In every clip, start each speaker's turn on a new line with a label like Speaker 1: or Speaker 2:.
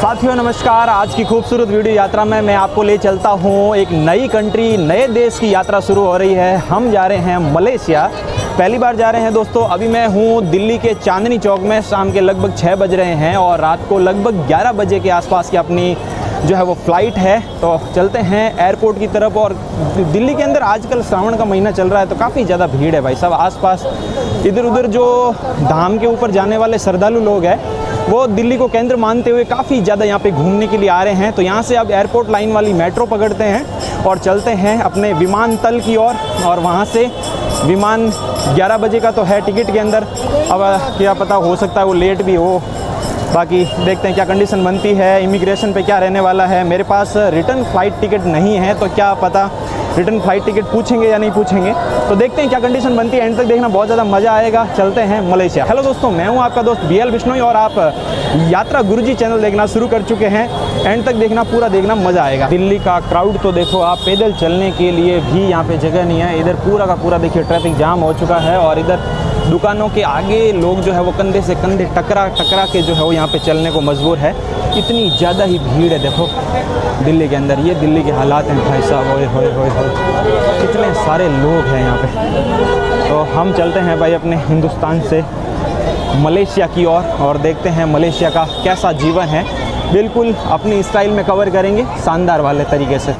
Speaker 1: साथियों नमस्कार। आज की खूबसूरत वीडियो यात्रा में मैं आपको ले चलता हूँ। एक नई कंट्री, नए देश की यात्रा शुरू हो रही है। हम जा रहे हैं मलेशिया। पहली बार जा रहे हैं दोस्तों। अभी मैं हूँ दिल्ली के चांदनी चौक में। शाम के लगभग 6 बज रहे हैं और रात को लगभग 11 बजे के आसपास की अपनी जो है वो फ़्लाइट है। तो चलते हैं एयरपोर्ट की तरफ। और दिल्ली के अंदर आजकल श्रावण का महीना चल रहा है तो काफ़ी ज़्यादा भीड़ है भाई साहब। आसपास इधर उधर जो धाम के ऊपर जाने वाले श्रद्धालु लोग हैं वो दिल्ली को केंद्र मानते हुए काफ़ी ज़्यादा यहाँ पे घूमने के लिए आ रहे हैं। तो यहाँ से अब एयरपोर्ट लाइन वाली मेट्रो पकड़ते हैं और चलते हैं अपने विमानतल की ओर। और वहाँ से विमान 11 बजे का तो है टिकट के अंदर। अब क्या पता, हो सकता है वो लेट भी हो। बाकी देखते हैं क्या कंडीशन बनती है, इमिग्रेशन पे क्या रहने वाला है। मेरे पास रिटर्न फ़्लाइट टिकट नहीं है तो क्या पता रिटर्न फ़्लाइट टिकट पूछेंगे या नहीं पूछेंगे। तो देखते हैं क्या कंडीशन बनती है। एंड तक देखना, बहुत ज़्यादा मज़ा आएगा। चलते हैं मलेशिया। हेलो दोस्तों, मैं हूं आपका दोस्त BL बिश्नोई और आप यात्रा गुरुजी चैनल देखना शुरू कर चुके हैं। एंड तक देखना, पूरा देखना, मज़ा आएगा। दिल्ली का क्राउड तो देखो आप, पैदल चलने के लिए भी यहाँ पे जगह नहीं है। इधर पूरा का पूरा देखिए ट्रैफिक जाम हो चुका है और इधर दुकानों के आगे लोग जो है वो कंधे से कंधे टकरा के जो है वो यहाँ पे चलने को मजबूर है। इतनी ज़्यादा ही भीड़ है देखो दिल्ली के अंदर। ये दिल्ली के हालात हैं भाई साहब। ओए होए होए होए, कितने सारे लोग हैं यहाँ पे। तो हम चलते हैं भाई अपने हिंदुस्तान से मलेशिया की ओर और देखते हैं मलेशिया का कैसा जीवन है। बिल्कुल अपनी स्टाइल में कवर करेंगे, शानदार वाले तरीके से।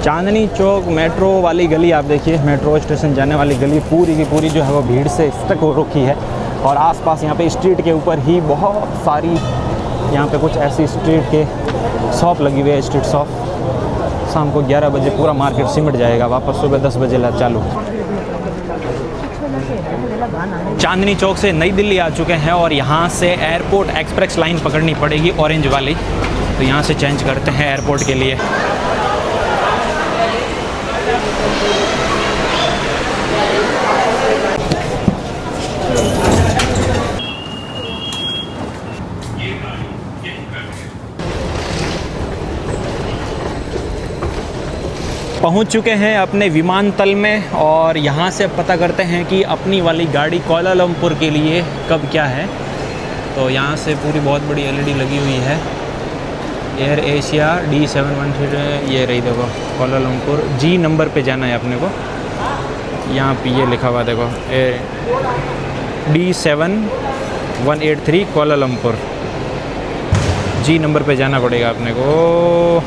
Speaker 1: चांदनी चौक मेट्रो वाली गली आप देखिए, मेट्रो स्टेशन जाने वाली गली पूरी की पूरी जो है वो भीड़ से स्टक हो रखी है। और आसपास यहाँ पे स्ट्रीट के ऊपर ही बहुत सारी यहाँ पे कुछ ऐसी स्ट्रीट के शॉप लगी हुई है, स्ट्रीट शॉप। शाम को 11 बजे पूरा मार्केट सिमट जाएगा, वापस सुबह 10 बजे चालू। चांदनी चौक से नई दिल्ली आ चुके हैं और यहाँ से एयरपोर्ट एक्सप्रेस लाइन पकड़नी पड़ेगी, ऑरेंज वाली। तो यहाँ से चेंज करते हैं एयरपोर्ट के लिए। पहुंच चुके हैं अपने विमानतल में और यहाँ से पता करते हैं कि अपनी वाली गाड़ी कोलालमपुर के लिए कब क्या है। तो यहाँ से पूरी बहुत बड़ी LED लगी हुई है। एयर एशिया D713, ये रही देखो कोलालमपुर। G नंबर पे जाना है अपने को। यहाँ पे ये लिखा हुआ देखो D7183 कोलालमपुर। G नंबर पे जाना पड़ेगा अपने को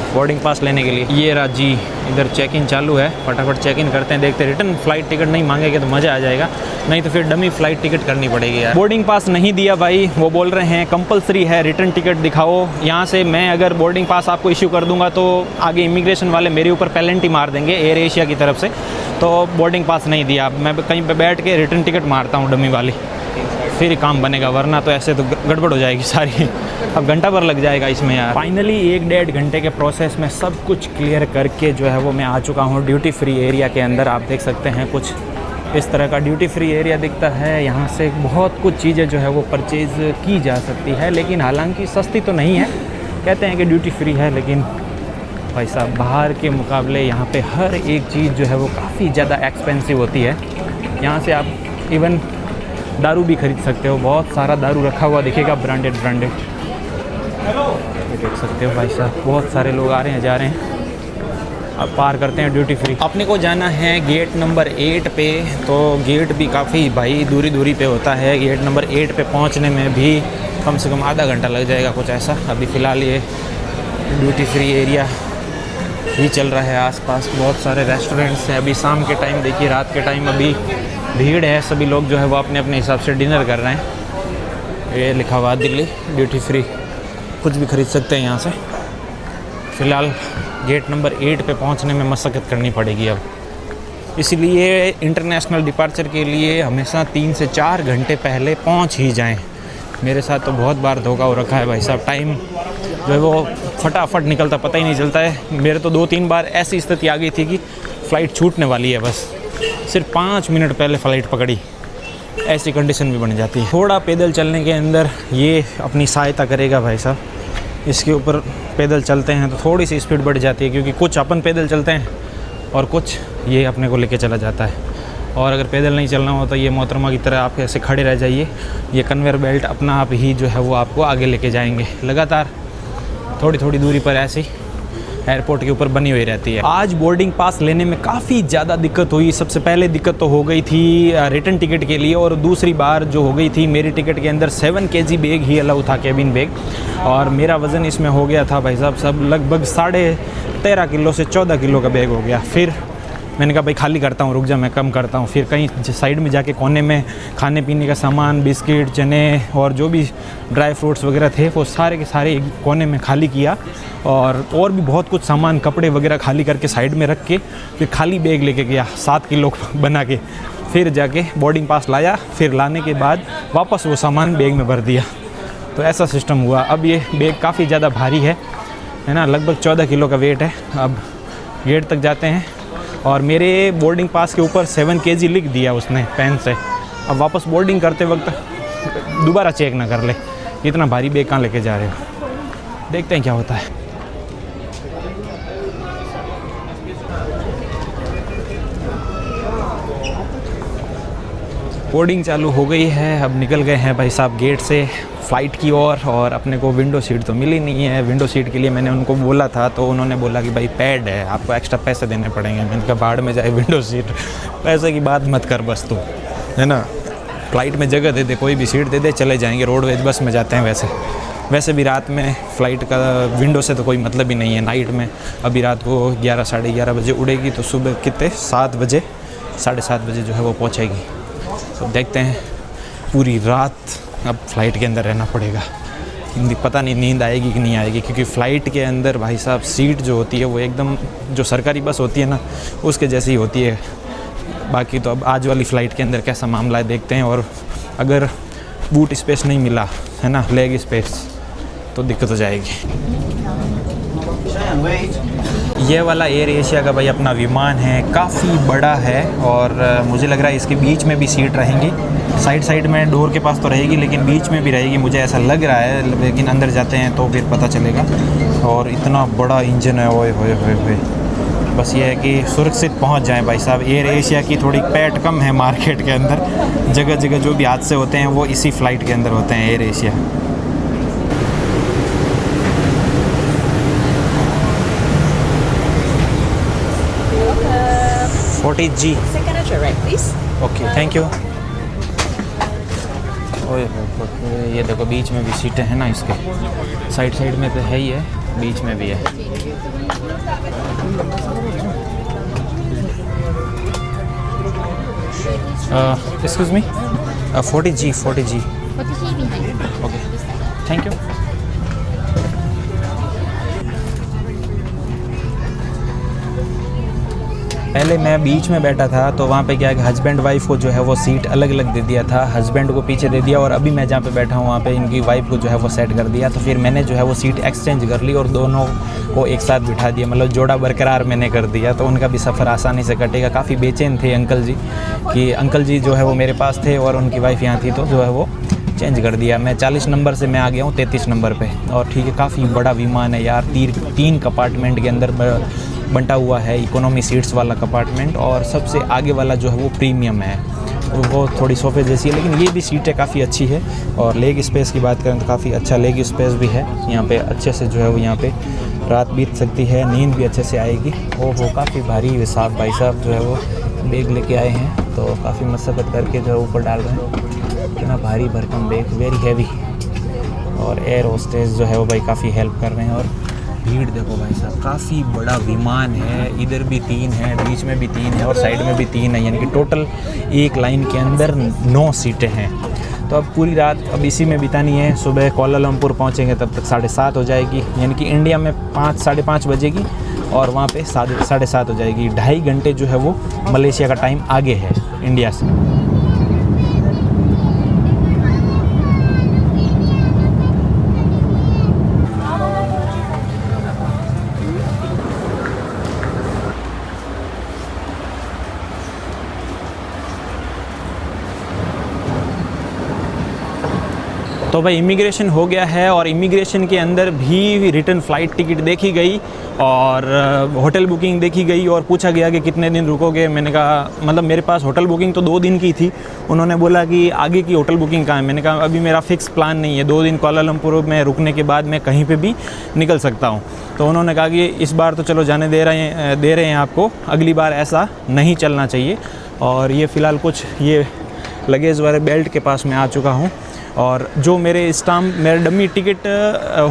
Speaker 1: बोर्डिंग पास लेने के लिए। ये रहा जी, इधर चेक इन चालू है। फटाफट चेक इन करते हैं, देखते हैं। रिटर्न फ़्लाइट टिकट नहीं मांगेंगे तो मज़ा आ जाएगा, नहीं तो फिर डमी फ़्लाइट टिकट करनी पड़ेगी यार। बोर्डिंग पास नहीं दिया भाई, वो बोल रहे हैं कंपलसरी है रिटर्न टिकट दिखाओ। यहाँ से मैं अगर बोर्डिंग पास आपको इश्यू कर दूंगा तो आगे इमिग्रेशन वाले मेरे ऊपर पेनल्टी मार देंगे एयर एशिया की तरफ से। तो बोर्डिंग पास नहीं दिया, मैं कहीं पर बैठ के रिटर्न टिकट मारता हूँ डमी वाली, फिर काम बनेगा। वरना तो ऐसे तो गड़बड़ हो जाएगी सारी। अब घंटा भर लग जाएगा इसमें यार। फाइनली 1-1.5 घंटे के प्रोसेस में सब कुछ क्लियर करके जो है वो मैं आ चुका हूँ ड्यूटी फ्री एरिया के अंदर। आप देख सकते हैं कुछ इस तरह का ड्यूटी फ्री एरिया दिखता है। यहाँ से बहुत कुछ चीज़ें जो है वो परचेज़ की जा सकती है, लेकिन हालांकि सस्ती तो नहीं है। कहते हैं कि ड्यूटी फ्री है, लेकिन भाई साहब बाहर के मुकाबले यहाँ पे हर एक चीज़ जो है वो काफ़ी ज़्यादा एक्सपेंसिव होती है। यहाँ से आप इवन दारू भी खरीद सकते हो। बहुत सारा दारू रखा हुआ दिखेगा, ब्रांडेड। ये देख सकते हो भाई साहब, बहुत सारे लोग आ रहे हैं जा रहे हैं। अब पार करते हैं ड्यूटी फ्री। अपने को जाना है गेट नंबर 8 पे। तो गेट भी काफ़ी भाई दूरी पे होता है। गेट नंबर 8 पे पहुंचने में भी कम से कम आधा घंटा लग जाएगा कुछ ऐसा। अभी फ़िलहाल ये ड्यूटी फ्री एरिया ही चल रहा है। आसपास बहुत सारे रेस्टोरेंट्स हैं। अभी शाम के टाइम देखिए, रात के टाइम अभी भीड़ है। सभी लोग जो है वो अपने अपने हिसाब से डिनर कर रहे हैं। ये लिखा हुआ दिल्ली ड्यूटी फ्री, कुछ भी खरीद सकते हैं यहाँ से। फ़िलहाल गेट नंबर 8 पे पहुँचने में मशक्क़त करनी पड़ेगी अब, इसलिए इंटरनेशनल डिपार्चर के लिए हमेशा 3 से 4 घंटे पहले पहुँच ही जाएं। मेरे साथ तो बहुत बार धोखा हो रखा है भाई साहब। टाइम जो है वो फटाफट निकलता, पता ही नहीं चलता है। मेरे तो 2-3 बार ऐसी स्थिति आ गई थी कि फ़्लाइट छूटने वाली है, बस सिर्फ 5 मिनट पहले फ़्लाइट पकड़ी, ऐसी कंडीशन भी बन जाती है। थोड़ा पैदल चलने के अंदर ये अपनी सहायता करेगा भाई साहब। इसके ऊपर पैदल चलते हैं तो थोड़ी सी स्पीड बढ़ जाती है, क्योंकि कुछ अपन पैदल चलते हैं और कुछ ये अपने को लेके चला जाता है। और अगर पैदल नहीं चलना हो तो ये मोहतरमा की तरह आप ऐसे खड़े रह जाइए, ये कन्वेयर बेल्ट अपना आप ही जो है वो आपको आगे लेके जाएंगे। लगातार थोड़ी थोड़ी दूरी पर ऐसे ही एयरपोर्ट के ऊपर बनी हुई रहती है। आज बोर्डिंग पास लेने में काफ़ी ज़्यादा दिक्कत हुई। सबसे पहले दिक्कत तो हो गई थी रिटर्न टिकट के लिए, और दूसरी बार जो हो गई थी, मेरी टिकट के अंदर 7 kg बैग ही अलाउ था, कैबिन बैग, और मेरा वज़न इसमें हो गया था भाई साहब सब लगभग 13.5 किलो से 14 किलो का बैग हो गया। फिर मैंने कहा भाई खाली करता हूँ, रुक जा मैं कम करता हूँ। फिर कहीं साइड में जाके कोने में खाने पीने का सामान, बिस्किट, चने और जो भी ड्राई फ्रूट्स वगैरह थे वो सारे के सारे एक कोने में खाली किया, और भी बहुत कुछ सामान, कपड़े वगैरह खाली करके साइड में रख के फिर खाली बैग लेके गया 7 किलो बना के। फिर जाके बोर्डिंग पास लाया, फिर लाने के बाद वापस वो सामान बैग में भर दिया। तो ऐसा सिस्टम हुआ। अब ये बैग काफ़ी ज़्यादा भारी है ना, लगभग 14 किलो का वेट है। अब गेट तक जाते हैं, और मेरे बोर्डिंग पास के ऊपर 7 kg लिख दिया उसने पेन से। अब वापस बोर्डिंग करते वक्त दोबारा चेक ना कर ले, इतना भारी बैग कहाँ लेके जा रहे हो। देखते हैं क्या होता है। बोर्डिंग चालू हो गई है। अब निकल गए हैं भाई साहब गेट से फ़्लाइट की ओर, और अपने को विंडो सीट तो मिली नहीं है। विंडो सीट के लिए मैंने उनको बोला था, तो उन्होंने बोला कि भाई पैड है, आपको एक्स्ट्रा पैसे देने पड़ेंगे। मैंने कहा बाढ़ में जाए विंडो सीट, पैसे की बात मत कर बस तू, है ना। फ़्लाइट में जगह दे दे, कोई भी सीट दे दे, चले जाएंगे। रोडवेज बस में जाते हैं वैसे भी रात में फ़्लाइट का विंडो से तो कोई मतलब ही नहीं है। नाइट में अभी रात को 11 साढ़े 11 बजे उड़ेगी, तो सुबह कितने 7 बजे 7:30 बजे जो है वो पहुँचेगी। तो देखते हैं, पूरी रात अब फ़्लाइट के अंदर रहना पड़ेगा। पता नहीं नींद आएगी कि नहीं आएगी, क्योंकि फ़्लाइट के अंदर भाई साहब सीट जो होती है वो एकदम जो सरकारी बस होती है ना उसके जैसी ही होती है। बाकी तो अब आज वाली फ़्लाइट के अंदर कैसा मामला है देखते हैं। और अगर बूट स्पेस नहीं मिला, है ना, लेग स्पेस, तो दिक्कत हो जाएगी। ये वाला एयर एशिया का भाई अपना विमान है, काफ़ी बड़ा है, और मुझे लग रहा है इसके बीच में भी सीट रहेंगी। साइड में डोर के पास तो रहेगी, लेकिन बीच में भी रहेगी, मुझे ऐसा लग रहा है। लेकिन अंदर जाते हैं तो फिर पता चलेगा। और इतना बड़ा इंजन है, ओए होए होए होए। बस ये है कि सुरक्षित पहुंच जाएं भाई साहब। एयर एशिया की थोड़ी पैठ कम है मार्केट के अंदर, जगह जगह जो भी हादसे होते हैं वो इसी फ़्लाइट के अंदर होते हैं, air Asia. G.
Speaker 2: Second at your right, please.
Speaker 1: Okay, thank you. ओए ये देखो बीच में भी सीटें हैं ना इसके, साइड में तो है ही है, बीच में भी है। Excuse me, 40G। Okay, thank you. पहले मैं बीच में बैठा था, तो वहाँ पे क्या है कि हस्बैंड वाइफ को जो है वो सीट अलग अलग दे दिया था। हस्बैंड को पीछे दे दिया, और अभी मैं जहाँ पे बैठा हूँ वहाँ पे इनकी वाइफ को जो है वो सेट कर दिया। तो फिर मैंने जो है वो सीट एक्सचेंज कर ली और दोनों को एक साथ बिठा दिया, मतलब जोड़ा बरकरार मैंने कर दिया। तो उनका भी सफ़र आसानी से कटेगा। काफ़ी बेचैन थे अंकल जी, कि अंकल जी जो है वो मेरे पास थे और उनकी वाइफ यहाँ थी, तो जो है वो चेंज कर दिया। मैं 40 नंबर से मैं आ गया हूँ 33 नंबर पे। और ठीक है, काफ़ी बड़ा विमान है यार, 3 कंपार्टमेंट के अंदर बंटा हुआ है। इकोनॉमी सीट्स वाला कंपार्टमेंट, और सबसे आगे वाला जो है वो प्रीमियम है, वो थोड़ी सोफे जैसी है, लेकिन ये भी सीटें काफ़ी अच्छी है। और लेग स्पेस की बात करें तो काफ़ी अच्छा लेग स्पेस भी है यहाँ पे। अच्छे से जो है वो यहाँ पे रात बीत सकती है, नींद भी अच्छे से आएगी। ओहो, काफ़ी भारी साहब, भाई साहब जो है वो बैग लेके आए हैं, तो काफ़ी मशक्क़त करके जो है ऊपर डाल रहे हैं। इतना भारी भरकम बैग, वेरी हैवी। और एयर होस्टेस जो है वो भाई काफ़ी हेल्प कर रहे हैं। और भीड़ देखो भाई साहब, काफ़ी बड़ा विमान है। इधर भी 3 है, बीच में भी 3 है, और साइड में भी 3 है, यानी कि टोटल एक लाइन के अंदर 9 सीटें हैं। तो अब पूरी रात अब इसी में बितानी है। सुबह कोलालमपुर पहुंचेंगे तब तक 7:30 हो जाएगी, यानी कि इंडिया में 5 साढ़े 5 बजेगी, और वहाँ पे 7:30 हो जाएगी। 2.5 घंटे जो है वो मलेशिया का टाइम आगे है इंडिया से। तो भाई इमिग्रेशन हो गया है और इमिग्रेशन के अंदर भी रिटर्न फ़्लाइट टिकट देखी गई और होटल बुकिंग देखी गई और पूछा गया कि कितने दिन रुकोगे। मैंने कहा मतलब मेरे पास होटल बुकिंग तो 2 दिन की थी। उन्होंने बोला कि आगे की होटल बुकिंग कहाँ है। मैंने कहा अभी मेरा फ़िक्स प्लान नहीं है, 2 दिन कुआलालंपुर में रुकने के बाद मैं कहीं पर भी निकल सकता हूँ। तो उन्होंने कहा कि इस बार तो चलो जाने दे रहे हैं आपको, अगली बार ऐसा नहीं चलना चाहिए। और ये फ़िलहाल कुछ ये लगेज वाले बेल्ट के पास मैं आ चुका हूँ और जो मेरे डमी टिकट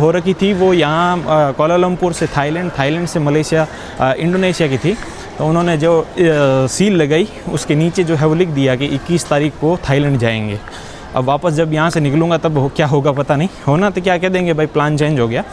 Speaker 1: हो रखी थी वो यहाँ कुआलालंपुर से थाईलैंड से मलेशिया, इंडोनेशिया की थी। तो उन्होंने जो सील लगाई उसके नीचे जो है वो लिख दिया कि 21 तारीख को थाईलैंड जाएंगे। अब वापस जब यहाँ से निकलूँगा तब क्या होगा पता नहीं, होना तो क्या कह देंगे भाई प्लान चेंज हो गया।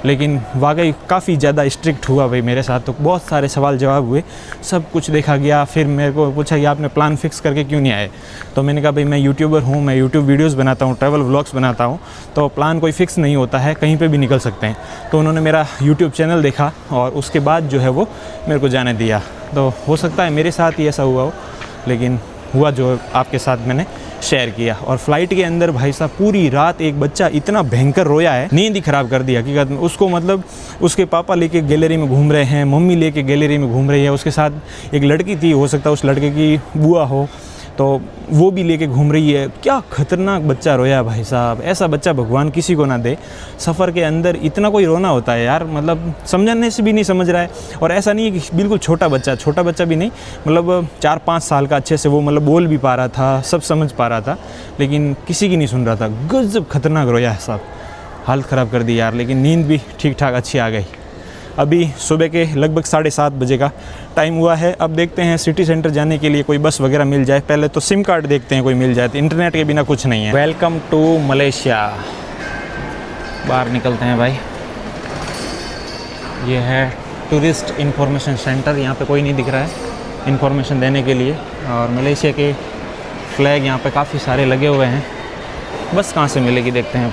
Speaker 1: लेकिन वाकई काफ़ी ज़्यादा स्ट्रिक्ट हुआ भाई मेरे साथ। तो बहुत सारे सवाल जवाब हुए, सब कुछ देखा गया। फिर मेरे को पूछा कि आपने प्लान फ़िक्स करके क्यों नहीं आए। तो मैंने कहा भाई मैं यूट्यूबर हूँ, मैं यूट्यूब वीडियोस बनाता हूँ, ट्रैवल व्लॉग्स बनाता हूँ, तो प्लान कोई फ़िक्स नहीं होता है, कहीं पे भी निकल सकते हैं। तो उन्होंने मेरा यूट्यूब चैनल देखा और उसके बाद जो है वो मेरे को जाने दिया। तो हो सकता है मेरे साथ ही ऐसा हुआ हो, लेकिन हुआ जो आपके साथ मैंने शेयर किया। और फ्लाइट के अंदर भाई साहब पूरी रात एक बच्चा इतना भयंकर रोया है, नींद ही ख़राब कर दिया हकीकत में। उसको मतलब उसके पापा लेके गैलरी में घूम रहे हैं, मम्मी लेके गैलरी में घूम रही है, उसके साथ एक लड़की थी, हो सकता है उस लड़के की बुआ हो, तो वो भी लेके घूम रही है। क्या खतरनाक बच्चा रोया भाई साहब, ऐसा बच्चा भगवान किसी को ना दे। सफ़र के अंदर इतना कोई रोना होता है यार, मतलब समझने से भी नहीं समझ रहा है। और ऐसा नहीं है कि बिल्कुल छोटा बच्चा भी नहीं, मतलब 4-5 साल का अच्छे से वो मतलब बोल भी पा रहा था, सब समझ पा रहा था, लेकिन किसी की नहीं सुन रहा था। गजब खतरनाक रोया है साहब, हालत ख़राब कर दी यार। लेकिन नींद भी ठीक ठाक अच्छी आ गई। अभी सुबह के लगभग 7:30 बजे का टाइम हुआ है। अब देखते हैं सिटी सेंटर जाने के लिए कोई बस वगैरह मिल जाए। पहले तो सिम कार्ड देखते हैं कोई मिल जाए, तो इंटरनेट के बिना कुछ नहीं है। Welcome to Malaysia. बाहर निकलते हैं भाई। ये है टूरिस्ट इंफॉर्मेशन सेंटर, यहाँ पे कोई नहीं दिख रहा है इंफॉर्मेशन देने के लिए। और मलेशिया के फ्लैग यहाँ पे काफ़ी सारे लगे हुए हैं। बस कहाँ से मिलेगी देखते हैं।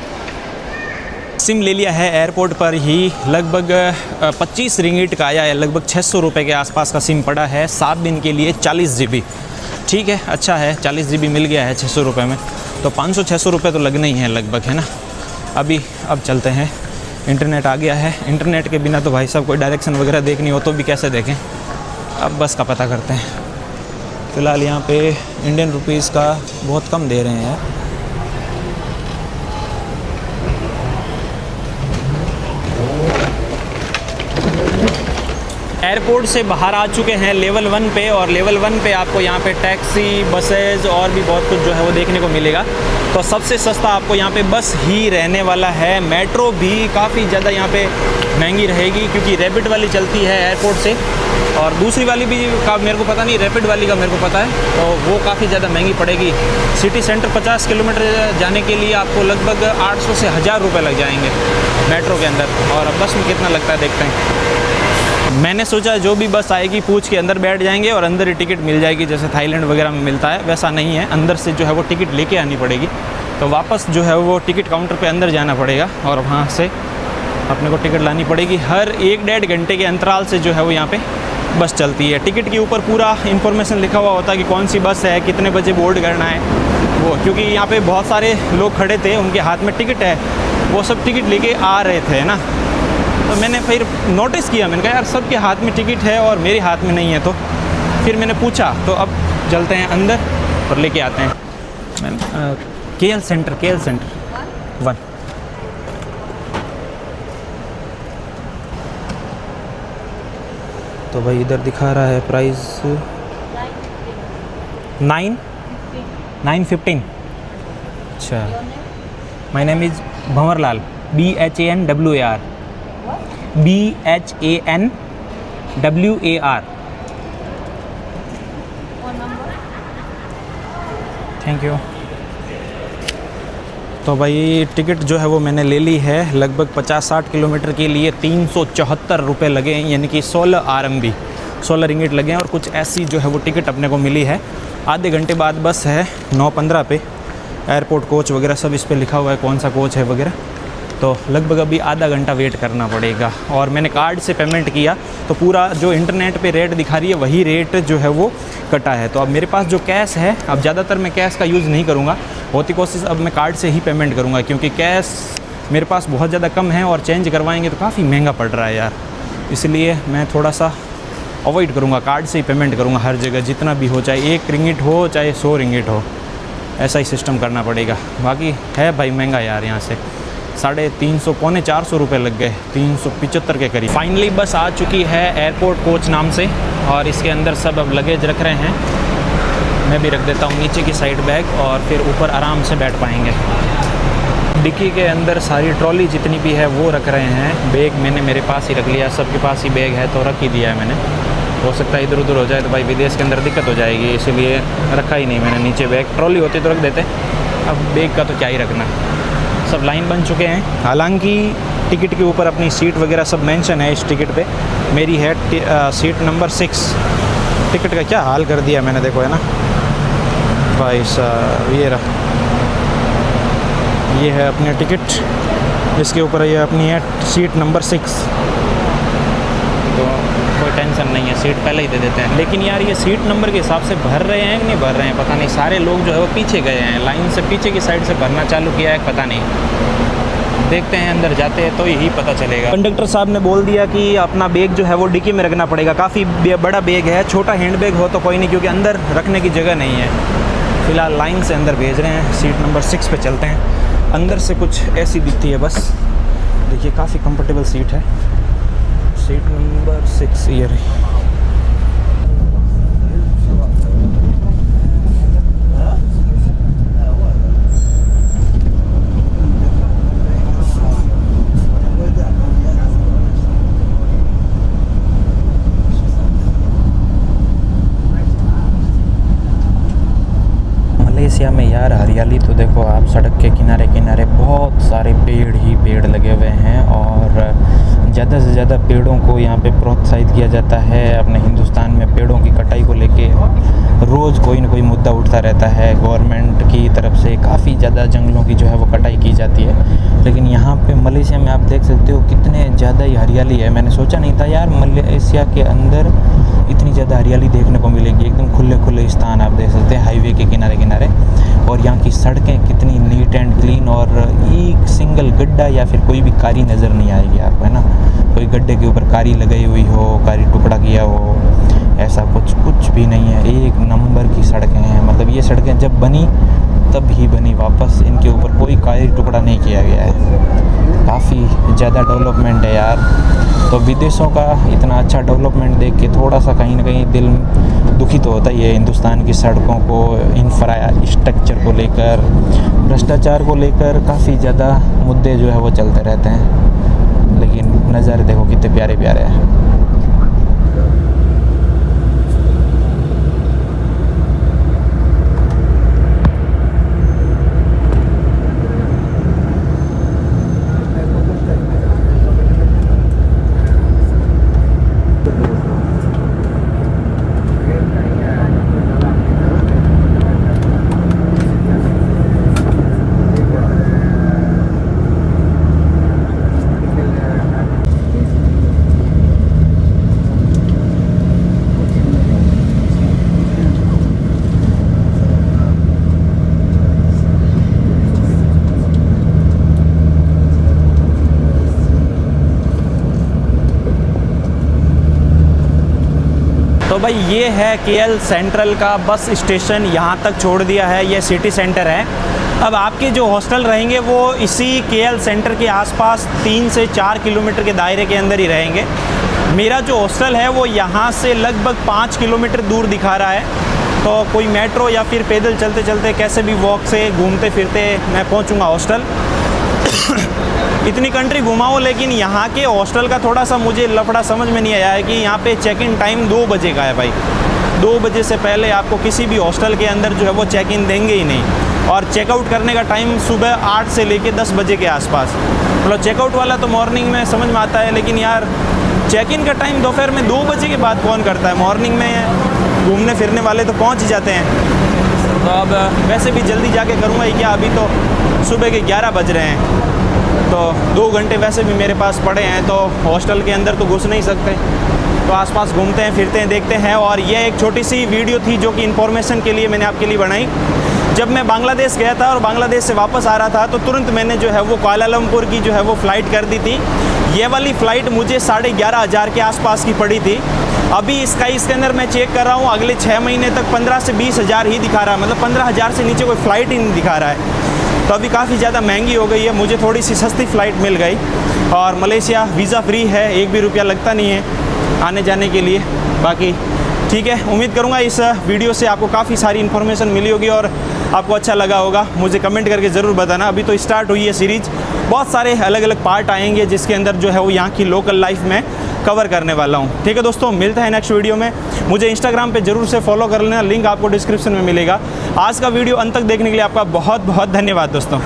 Speaker 1: सिम ले लिया है एयरपोर्ट पर ही, लगभग 25 रिंगिट का आया है, लगभग 600 रुपये के आसपास का सिम पड़ा है 7 दिन के लिए 40 GB। ठीक है, अच्छा है, 40 GB मिल गया है 600 रुपये में, तो 500-600 रुपये तो लगने ही हैं लगभग, है ना। अब चलते हैं। इंटरनेट आ गया है, इंटरनेट के बिना तो भाई साहब कोई डायरेक्शन वगैरह देखनी हो तो भी कैसे देखें। अब बस का पता करते हैं। फ़िलहाल यहाँ पे इंडियन रुपीज़ का बहुत कम दे रहे हैं यार। एयरपोर्ट से बाहर आ चुके हैं लेवल 1 पे, और लेवल 1 पे आपको यहाँ पे टैक्सी, बसेज और भी बहुत कुछ जो है वो देखने को मिलेगा। तो सबसे सस्ता आपको यहाँ पे बस ही रहने वाला है। मेट्रो भी काफ़ी ज़्यादा यहाँ पे महंगी रहेगी, क्योंकि रैपिड वाली चलती है एयरपोर्ट से, और दूसरी वाली भी का मेरे को पता नहीं, रैपिड वाली का मेरे को पता है, तो वो काफ़ी ज़्यादा महंगी पड़ेगी। सिटी सेंटर 50 किलोमीटर जाने के लिए आपको लगभग 800 से 1000 रुपये लग जाएंगे मेट्रो के अंदर। और अब बस में कितना लगता है देखते हैं। मैंने सोचा जो भी बस आएगी पूछ के अंदर बैठ जाएंगे और अंदर ही टिकट मिल जाएगी, जैसे थाईलैंड वगैरह में मिलता है, वैसा नहीं है। अंदर से जो है वो टिकट लेके आनी पड़ेगी। तो वापस जो है वो टिकट काउंटर पे अंदर जाना पड़ेगा और वहाँ से अपने को टिकट लानी पड़ेगी। हर 1-1.5 घंटे के अंतराल से जो है वो यहाँ पे बस चलती है। टिकट के ऊपर पूरा इन्फॉर्मेशन लिखा हुआ होता है कि कौन सी बस है, कितने बजे बोर्ड करना है वो, क्योंकि यहाँ पे बहुत सारे लोग खड़े थे, उनके हाथ में टिकट है, वो सब टिकट लेके आ रहे थे ना। तो मैंने फिर नोटिस किया, मैंने कहा यार सबके हाथ में टिकट है और मेरे हाथ में नहीं है। तो फिर मैंने पूछा, तो अब चलते हैं अंदर और लेके आते हैं। KL centre 1। तो भाई इधर दिखा रहा है प्राइस 915। अच्छा, my name is Bhanwarlal, BHANWAR। Thank you. तो भाई टिकट जो है वो मैंने ले ली है। लगभग 50-60 किलोमीटर के लिए 374 रुपये लगे हैं, यानी कि 16 RMB, 16 रिंगिट लगे हैं। और कुछ ऐसी जो है वो टिकट अपने को मिली है। आधे घंटे बाद बस है 9:15 पे। एयरपोर्ट कोच वगैरह सब इस पे लिखा हुआ है, कौन सा कोच है वगैरह। तो लगभग अभी आधा घंटा वेट करना पड़ेगा। और मैंने कार्ड से पेमेंट किया तो पूरा जो इंटरनेट पे रेट दिखा रही है वही रेट जो है वो कटा है। तो अब मेरे पास जो कैश है, अब ज़्यादातर मैं कैश का यूज़ नहीं करूँगा, होती कोशिश अब मैं कार्ड से ही पेमेंट करूँगा, क्योंकि कैश मेरे पास बहुत ज़्यादा कम है और चेंज करवाएंगे तो काफ़ी महंगा पड़ रहा है यार। इसलिए मैं थोड़ा सा अवॉइड करूँगा, कार्ड से ही पेमेंट करूँगा हर जगह, जितना भी हो, चाहे 1 रिंगिट हो चाहे 100 रिंगिट हो, ऐसा ही सिस्टम करना पड़ेगा। बाकी है भाई महंगा यार, यहाँ से 350 पौने 400 रुपये लग गए, 375 के करीब। फाइनली बस आ चुकी है एयरपोर्ट कोच नाम से, और इसके अंदर सब अब लगेज रख रहे हैं। मैं भी रख देता हूँ नीचे की साइड बैग, और फिर ऊपर आराम से बैठ पाएंगे। डिक्की के अंदर सारी ट्रॉली जितनी भी है वो रख रहे हैं। बैग मैंने मेरे पास ही रख लिया, सबके पास ही बैग है तो रख ही दिया है मैंने। हो सकता है इधर उधर हो जाए तो भाई विदेश के अंदर दिक्कत हो जाएगी, इसीलिए रखा ही नहीं मैंने नीचे बैग। ट्रॉली होती तो रख देते, अब बैग का तो क्या ही रखना। सब लाइन बन चुके हैं। हालांकि टिकट के ऊपर अपनी सीट वगैरह सब मेंशन है इस टिकट पे। मेरी है सीट नंबर 6। टिकट का क्या हाल कर दिया मैंने, देखो है ना भाई साहब। ये रहा, ये है अपनी टिकट, इसके ऊपर ये अपनी है सीट नंबर 6। तो कोई टेंशन नहीं है, सीट पहले ही दे देते हैं। लेकिन यार ये सीट नंबर के हिसाब से भर रहे हैं कि नहीं भर रहे हैं पता नहीं। सारे लोग जो है वो पीछे गए हैं, लाइन से पीछे की साइड से भरना चालू किया है, पता नहीं। देखते हैं, अंदर जाते हैं तो यही पता चलेगा। कंडक्टर साहब ने बोल दिया कि अपना बैग जो है वो डिक्की में रखना पड़ेगा। काफ़ी बड़ा बैग है, छोटा हैंड बैग हो तो कोई नहीं, क्योंकि अंदर रखने की जगह नहीं है। फ़िलहाल लाइन से अंदर भेज रहे हैं। सीट नंबर 6 पे चलते हैं। अंदर से कुछ ऐसी दिखती है बस, देखिए काफ़ी कंफर्टेबल सीट है। सीट नंबर 6 ये रही। मलेशिया में यार हरियाली तो देखो आप, सड़क के किनारे किनारे बहुत सारे पेड़ ही पेड़ लगे हुए हैं, और ज़्यादा से ज़्यादा पेड़ों को यहाँ पे प्रोत्साहित किया जाता है। अपने हिंदुस्तान में पेड़ों की कटाई को लेके रोज़ कोई ना कोई मुद्दा उठता रहता है। गवर्नमेंट की तरफ से काफ़ी ज़्यादा जंगलों की जो है वो कटाई की जाती है। लेकिन यहाँ पे मलेशिया में आप देख सकते हो कितने ज़्यादा ही हरियाली है। मैंने सोचा नहीं था यार मलेशिया के अंदर इतनी ज़्यादा हरियाली देखने को मिलेगी। एकदम खुले खुले स्थान आप देख सकते हैं हाईवे के किनारे किनारे, और यहाँ की सड़कें कितनी नीट एंड क्लीन, और एक सिंगल गड्ढा या फिर कोई भी कारी नज़र नहीं आएगी आपको, है ना। कोई गड्ढे के ऊपर कारी लगाई हुई हो, कारी टुकड़ा किया हो, ऐसा कुछ भी नहीं है। एक नंबर की सड़कें हैं। मतलब ये सड़कें जब बनी तब ही बनी, वापस इनके ऊपर कोई कारी टुकड़ा नहीं किया गया है। काफ़ी ज़्यादा डेवलपमेंट है यार। तो विदेशों का इतना अच्छा डेवलपमेंट देख के थोड़ा सा कहीं ना कहीं दिल दुखी तो होता ही है। हिंदुस्तान की सड़कों को, इंफ्रास्ट्रक्चर को लेकर, भ्रष्टाचार को लेकर काफ़ी ज़्यादा मुद्दे जो है वो चलते रहते हैं। लेकिन नज़ारे देखो कितने प्यारे प्यारे हैं। तो भाई ये है KL सेंट्रल का बस स्टेशन, यहाँ तक छोड़ दिया है। ये सिटी सेंटर है। अब आपके जो हॉस्टल रहेंगे वो इसी KL सेंटर के आसपास 3 से 4 किलोमीटर के दायरे के अंदर ही रहेंगे। मेरा जो हॉस्टल है वो यहाँ से लगभग 5 किलोमीटर दूर दिखा रहा है। तो कोई मेट्रो या फिर पैदल चलते चलते कैसे भी वॉक से घूमते फिरते मैं पहुँचूँगा हॉस्टल। इतनी कंट्री घुमा हूँ, लेकिन यहाँ के हॉस्टल का थोड़ा सा मुझे लफड़ा समझ में नहीं आया है कि यहाँ पे चेक इन टाइम 2 बजे का है भाई। 2 बजे से पहले आपको किसी भी हॉस्टल के अंदर जो है वो चेक इन देंगे ही नहीं, और चेकआउट करने का टाइम सुबह 8 से लेके 10 बजे के आसपास। मतलब चेकआउट वाला तो मॉर्निंग में समझ में आता है, लेकिन यार चेक इन का टाइम दोपहर में 2 बजे के बाद कौन करता है। मॉर्निंग में घूमने फिरने वाले तो पहुँच ही जाते हैं। तो अब वैसे भी जल्दी जाके करूँगा ही क्या, अभी तो सुबह के 11 बज रहे हैं। तो 2 घंटे वैसे भी मेरे पास पड़े हैं, तो हॉस्टल के अंदर तो घुस नहीं सकते, तो आसपास घूमते हैं, फिरते हैं, देखते हैं। और ये एक छोटी सी वीडियो थी जो कि इन्फॉर्मेशन के लिए मैंने आपके लिए बनाई। जब मैं बांग्लादेश गया था और बांग्लादेश से वापस आ रहा था, तो तुरंत मैंने जो है वो कुआलालंपुर की जो है वो फ़्लाइट कर दी थी। ये वाली फ़्लाइट मुझे 11,500 के आसपास की पड़ी थी। अभी स्काई स्कैनर मैं चेक कर रहा हूँ, अगले 6 महीने तक 15 से 20 हज़ार ही दिखा रहा है, मतलब 15,000 से नीचे कोई फ़्लाइट ही नहीं दिखा रहा है। तो अभी काफ़ी ज़्यादा महंगी हो गई है। मुझे थोड़ी सी सस्ती फ़्लाइट मिल गई और मलेशिया वीज़ा फ्री है, 1 भी रुपया लगता नहीं है आने जाने के लिए। बाकी ठीक है, उम्मीद करूँगा इस वीडियो से आपको काफ़ी सारी इन्फॉर्मेशन मिली होगी और आपको अच्छा लगा होगा। मुझे कमेंट करके ज़रूर बताना। अभी तो स्टार्ट हुई है सीरीज़, बहुत सारे अलग अलग पार्ट आएंगे जिसके अंदर जो है वो यहाँ की लोकल लाइफ में कवर करने वाला हूँ। ठीक है दोस्तों, मिलते हैं नेक्स्ट वीडियो में। मुझे इंस्टाग्राम पे ज़रूर से फॉलो कर लेना, लिंक आपको डिस्क्रिप्शन में मिलेगा। आज का वीडियो अंत तक देखने के लिए आपका बहुत बहुत धन्यवाद दोस्तों।